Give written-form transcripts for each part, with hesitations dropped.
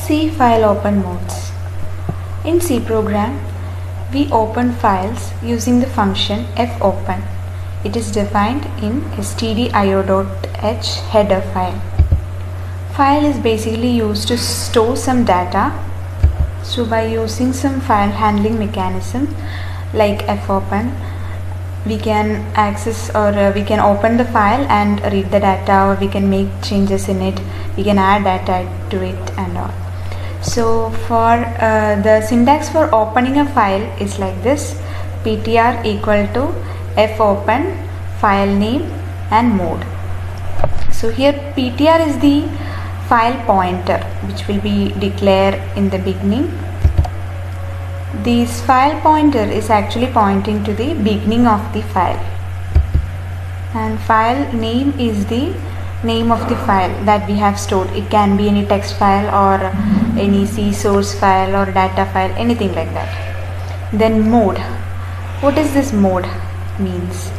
C file open modes. In C program, we open files using the function fopen. It is defined in stdio.h header file. File is basically used to store some data. So by using some file handling mechanism like fopen, we can access or we can open the file and read the data, or we can make changes in it, we can add data to it and all. So for the syntax for opening a file is like this: ptr equal to fopen file name and mode. So here ptr is the file pointer which will be declared in the beginning. This file pointer is actually pointing to the beginning of the file, and file name is the name of the file that we have stored. It can be any text file or any C source file or data file, anything like that. Then mode. What is this mode means?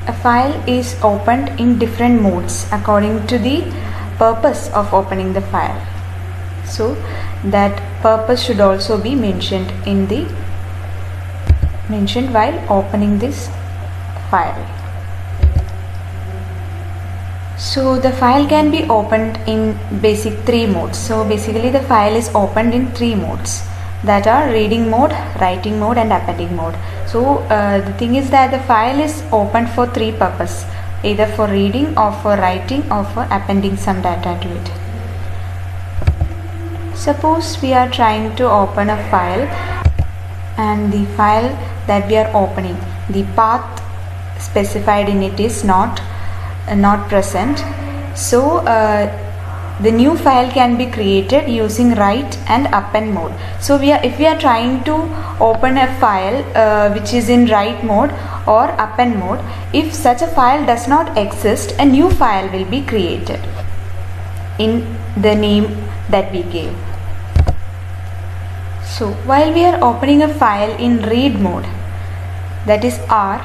A file is opened in different modes according to the purpose of opening the file. So that purpose should also be mentioned while opening this file. So the file can be opened in basic 3 modes. So basically the file is opened in 3 modes, that are reading mode, writing mode and appending mode. So the thing is that the file is opened for 3 purposes, either for reading or for writing or for appending some data to it. Suppose we are trying to open a file, and the file that we are opening, the path specified in it is not present. So the new file can be created using write and append mode. So if we are trying to open a file which is in write mode or append mode, if such a file does not exist, a new file will be created in the name that we gave. So while we are opening a file in read mode, that is R,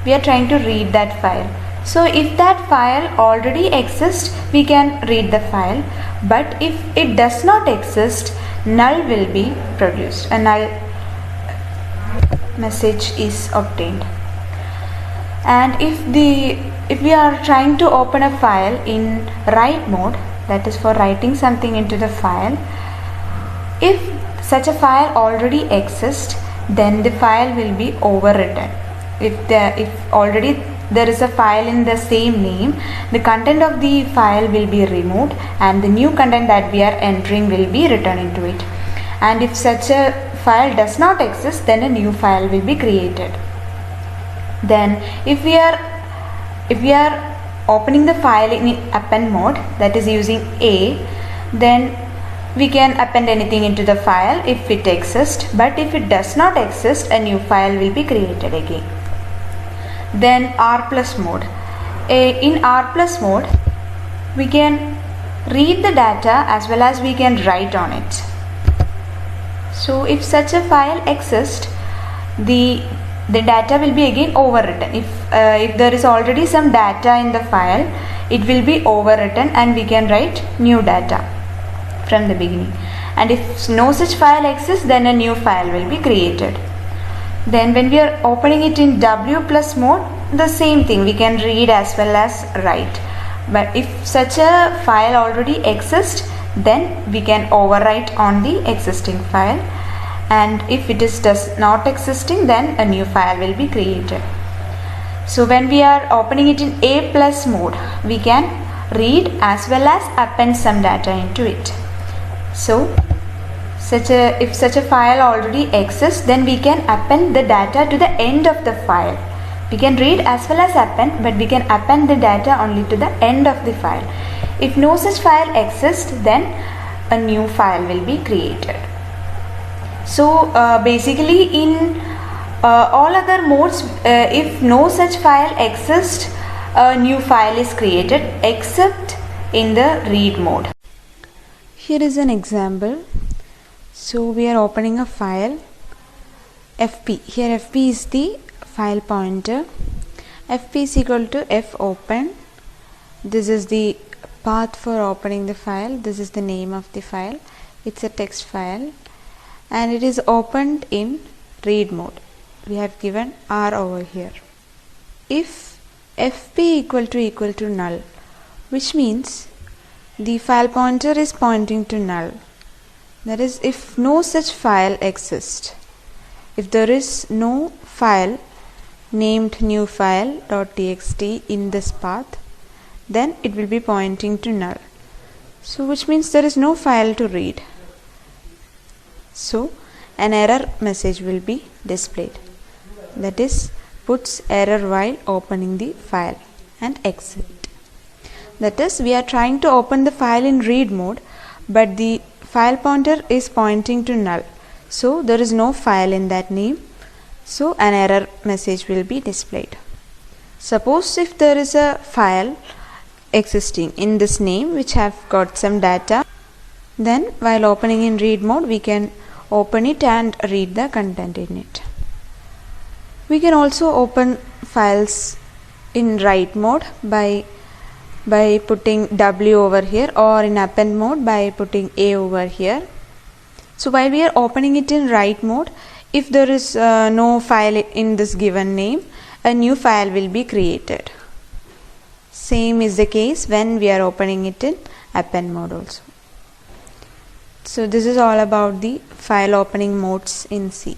we are trying to read that file. So if that file already exists, we can read the file, but if it does not exist, null will be produced. A null message is obtained. And if we are trying to open a file in write mode, that is for writing something into the file, if such a file already exists, then the file will be overwritten. If already there is a file in the same name, the content of the file will be removed and the new content that we are entering will be written into it. And if such a file does not exist, then a new file will be created. Then if we are opening the file in append mode, that is using A, then we can append anything into the file if it exists, but if it does not exist, a new file will be created again. Then R plus mode. In R plus mode, we can read the data as well as we can write on it. So if such a file exists, the data will be again overwritten. If there is already some data in the file, it will be overwritten and we can write new data from the beginning. And if no such file exists, then a new file will be created. Then when we are opening it in W plus mode, the same thing, we can read as well as write. But if such a file already exists, then we can overwrite on the existing file, and if it does not existing, then a new file will be created. So when we are opening it in A plus mode, we can read as well as append some data into it. So if such a file already exists, then we can append the data to the end of the file. We can read as well as append, but we can append the data only to the end of the file. If no such file exists, then a new file will be created. So basically in all other modes, if no such file exists, a new file is created, except in the read mode. Here is an example. So we are opening a file fp. Here fp is the file pointer. Fp is equal to fopen. This is the path for opening the file. This is the name of the file. It's a text file and it is opened in read mode. We have given R over here. If fp equal to null, which means the file pointer is pointing to null. That is, if no such file exists, if there is no file named new file.txt in this path, then it will be pointing to null. So which means there is no file to read. So an error message will be displayed. That is, puts error while opening the file and exit. That is, we are trying to open the file in read mode, but the file pointer is pointing to null. So there is no file in that name. So an error message will be displayed. Suppose if there is a file existing in this name which have got some data, then while opening in read mode we can open it and read the content in it. We can also open files in write mode by putting W over here, or in append mode by putting A over here. So while we are opening it in write mode, if there is no file in this given name, a new file will be created. Same is the case when we are opening it in append mode also. So this is all about the file opening modes in C.